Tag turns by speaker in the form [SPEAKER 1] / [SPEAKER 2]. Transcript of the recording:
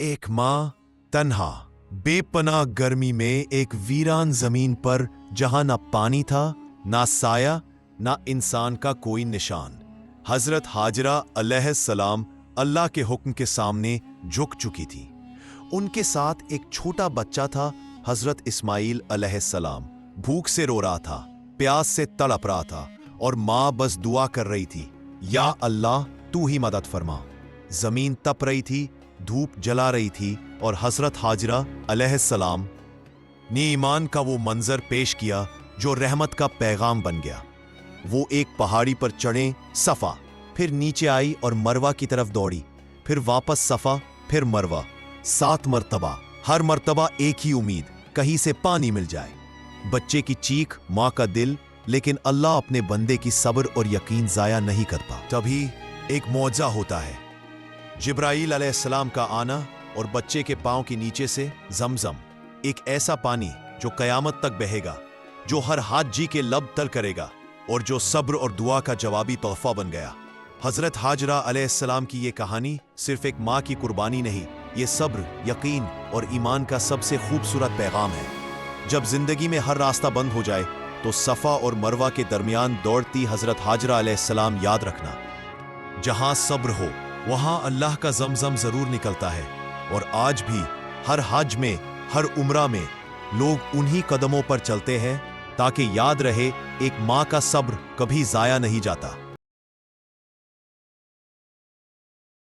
[SPEAKER 1] ایک ماں تنہا بے پناہ گرمی میں ایک ویران زمین پر جہاں نہ پانی تھا نہ سایہ نہ انسان کا کوئی نشان۔ حضرت ہاجرہ علیہ السلام اللہ کے حکم کے سامنے جھک چکی تھی۔ ان کے ساتھ ایک چھوٹا بچہ تھا، حضرت اسماعیل علیہ السلام۔ بھوک سے رو رہا تھا، پیاس سے تڑپ رہا تھا، اور ماں بس دعا کر رہی تھی، یا اللہ تو ہی مدد فرما۔ زمین تپ رہی تھی، دھوپ جلا رہی تھی، اور حضرت ہاجرہ علیہ السلام نے ایمان کا وہ منظر پیش کیا جو رحمت کا پیغام بن گیا۔ وہ ایک پہاڑی پر چڑھیں، صفا، پھر نیچے آئی اور مروہ کی طرف دوڑی، پھر واپس صفا، پھر مروہ، 7 مرتبہ۔ ہر مرتبہ ایک ہی امید، کہیں سے پانی مل جائے۔ بچے کی چیخ، ماں کا دل، لیکن اللہ اپنے بندے کی صبر اور یقین ضائع نہیں کرتا۔ تبھی ایک معجزہ ہوتا ہے، جبرائیل علیہ السلام کا آنا، اور بچے کے پاؤں کے نیچے سے زمزم، ایک ایسا پانی جو قیامت تک بہے گا، جو ہر حاجی کے لب تر کرے گا، اور جو صبر اور دعا کا جوابی تحفہ بن گیا۔ حضرت ہاجرہ علیہ السلام کی یہ کہانی صرف ایک ماں کی قربانی نہیں، یہ صبر، یقین اور ایمان کا سب سے خوبصورت پیغام ہے۔ جب زندگی میں ہر راستہ بند ہو جائے تو صفا اور مروہ کے درمیان دوڑتی حضرت ہاجرہ علیہ السلام یاد رکھنا، جہاں صبر ہو وہاں اللہ کا زمزم ضرور نکلتا ہے۔ اور آج بھی ہر حج میں، ہر عمرہ میں لوگ انہی قدموں پر چلتے ہیں تاکہ یاد رہے، ایک ماں کا صبر کبھی ضائع نہیں جاتا۔